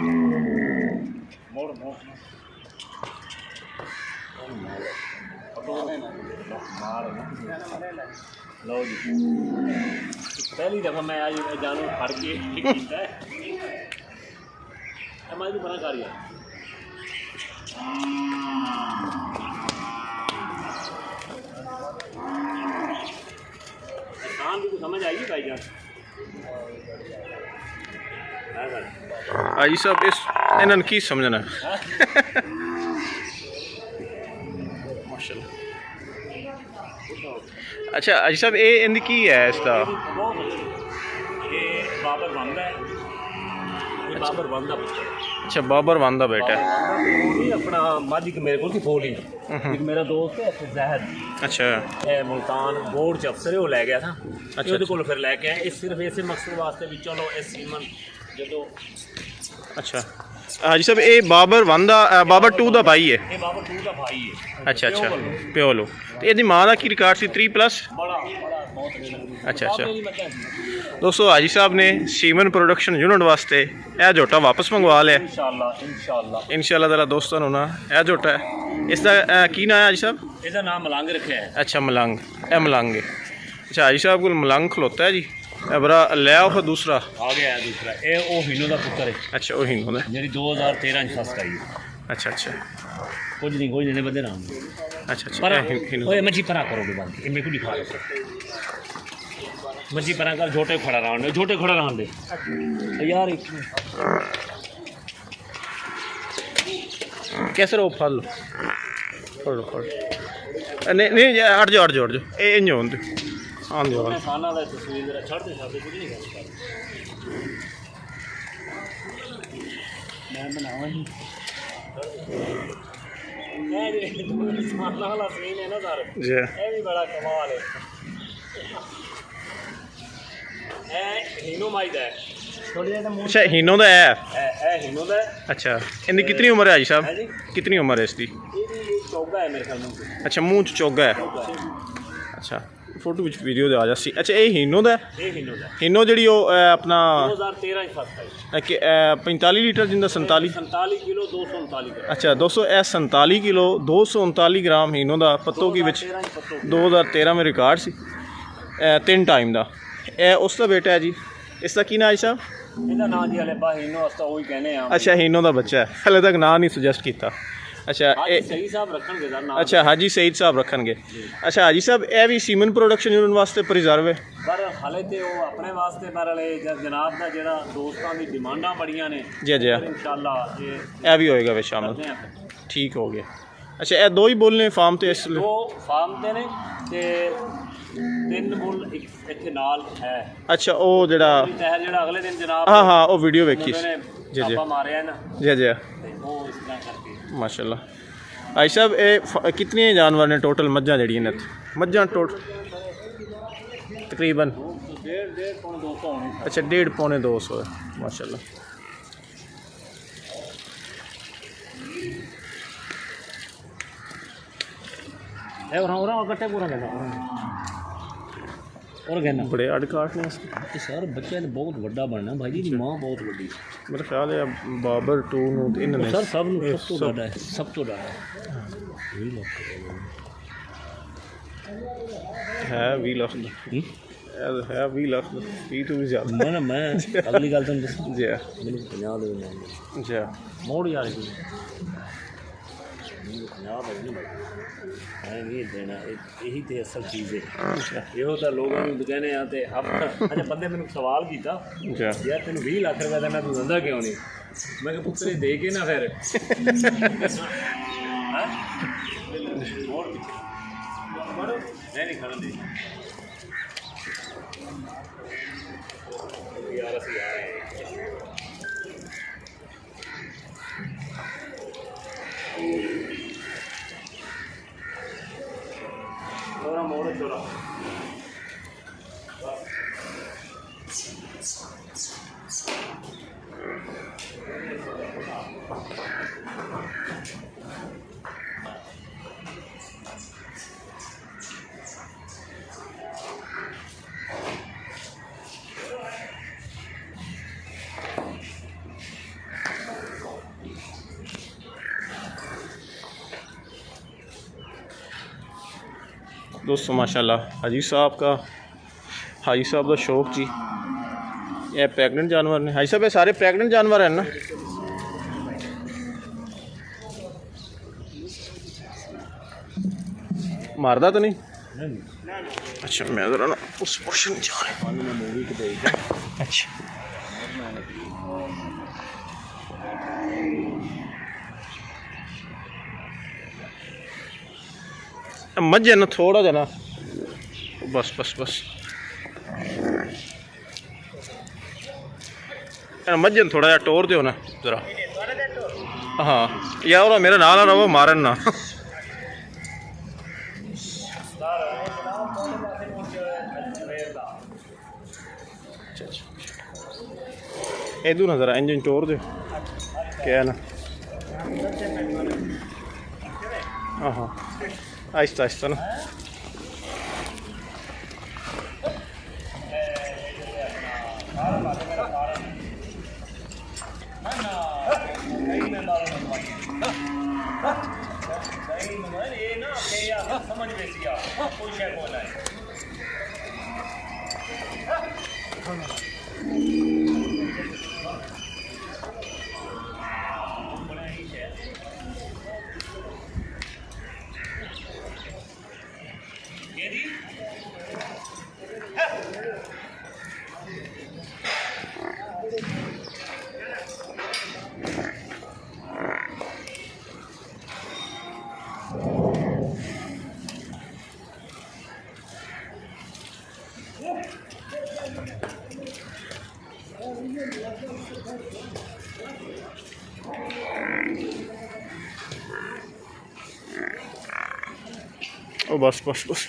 मोड़ मोड़ लो जी, पहली दफ़ा मैं आज जानू फड़ के मैं बना कर आसान भी तो समझ आएगी भाई जान। आई साहब इस इन्होंने की समझना माशाल्लाह। अच्छा अजी साहब ये इनकी की है इसका बाबर बंदा है, बाबर बंदा। अच्छा बाबर बंदा बेटा है अपना माजिक मेरे को फोल ही एक मेरा दोस्त है जहर। अच्छा मुल्तान बोर्ड च अफसर वो लै गया था। अच्छा वो फिर लैके आए इस सिर्फ इस मकसद वास्ते भी चलो इस सीमन जो। अच्छा हाजी साहब ये बाबर वन दा बाबर 2 दा भाई है। ये बाबर 2 दा भाई है। अच्छा अच्छा प्यो लो तो ये माँ का की रिकॉर्ड सी 3+। बड़ा बहुत अच्छा अच्छा दोस्तों हाजी साहब ने सीमन प्रोडक्शन यूनिट वास्ते यह झोटा वापस मंगवा लिया इंशाल्लाह ताला। दोस्तों ना यह झोटा है इसका की नाम है हाजी साहब? इसका नाम मलंग रखा है। अच्छा मलंग ए मलंग है। अच्छा हाजी साहब को मलंग खलोता है जी बरा ले आओ फिर दूसरा आ गया है दूसरा ये ओ हिनो का पुत्र है। अच्छा वो हिनो है मेरी 2013 फर्स्ट आई है। अच्छा अच्छा कुछ नहीं बंदे नाम। अच्छा अच्छा ओए मच्छी परा करोगे बात ये मेरे को दिखा दो मच्छी परा कर झोटे खड़ा रहने दे यार। एक कैसे रो फल फड़ो नहीं हट जाओ ये इंज होंदे आन दो खाना दा तस्वीर जरा छड़ दे कुछ नहीं कर मैं बनावा ही वाला सीन है ना सर जी ये भी बड़ा कमाल है। हिनो माई दा है। अच्छा हिनो दा है। हिनो दा। अच्छा इनकी कितनी उम्र है हाजी साहब? कितनी उम्र है इसकी? चौगा है मेरे ख्याल में। अच्छा मुंह च चौगा है। अच्छा फोटो विच वीडियो दे आ जासी। अच्छा ये हिनो दा हिनो जी अपना 2013 फर्स्ट है 45 लीटर जिंदा 47 किलो 239 ग्राम। अच्छा दोस्तों 47 किलो 239 ग्राम हिनो दा पत्तो की विच 2013 में रिकॉर्ड सी 3 टाइम दा। उसका बेटा है जी इसका की नाम है साहब? अच्छा हिनो का बच्चा है हले तक ना नहीं सुजैसट किया। अच्छा अच्छा हाजी सईद साहब रखनगे। अच्छा हाजी साहब यह भी सीमन प्रोडक्शन यूनिट वास्ते प्रिजर्व है पर हाले ते वो अपने वास्ते पर जनाब दा जेड़ा दोस्तां दी डिमांडां बड़ियां ने जी जी इंशाल्लाह यह भी होएगा वे शामिल। ठीक हो गया। अच्छा ये दो ही बोलने फार्म ते इस दो फार्म ते ने ते 3 बुल इत्थे नाल है। अच्छा ओ जेड़ा अगले दिन जनाब हाँ वो वीडियो वेखी जी जी मारे ना जी जी वो इस तरह करके माशाल्लाह। भाई साहब ये कितने जानवर ने टोटल मज्जां जड़ियां ने मज्जां टोटल तकरीबन 1.5-200। अच्छा 1.5-200 है माशाल्लाह। और कट्टे पूरा करना और कहना बड़े अड़ काटने सर बच्चे ने बहुत बड़ा बनना भाई जी माँ बहुत बड़ी मेरा ख्याल है बाबर 2 इन्होंने सर सब तो डाटा है सब तो डाटा है 20 लाख है 20 लाख 20 तो भी ज़्यादा मैं अगली गल तुम जी मैंने 50 दे जी मोड़ यार नहीं देना यही तो असल चीज़ है। यो तो लोगों को कहने आते अब अच्छा बंदे मैंने सवाल किया यार तेन 20 लाख रुपया देना तू दंदा क्यों नहीं? मैं पुत्रे दे के ना फिर नहीं खड़ा दे यार असं यार थोड़ा मोड़ छोड़ा दोस्तों माशाल्लाह हाजी साहब का शौक जी। ये प्रेगनेंट जानवर ने हाजी साहब, ये सारे प्रेगनेंट जानवर हैं ना? मारदा तो नहीं? अच्छा मैं ज़रा ना उस पोर्शन में जा रहा हूँ। अच्छा मत जाना थोड़ा जाना, बस बस बस मत जाना, थोड़ा जा टोर दो ना ज़रा। हाँ यार मेरा नाल ना रहो, मारन ना। इधर ना ज़रा इंजन टोर दो क्या ना। हाँ हाँ आहिस्ता आहिस्ता ना। ओ बस बस बस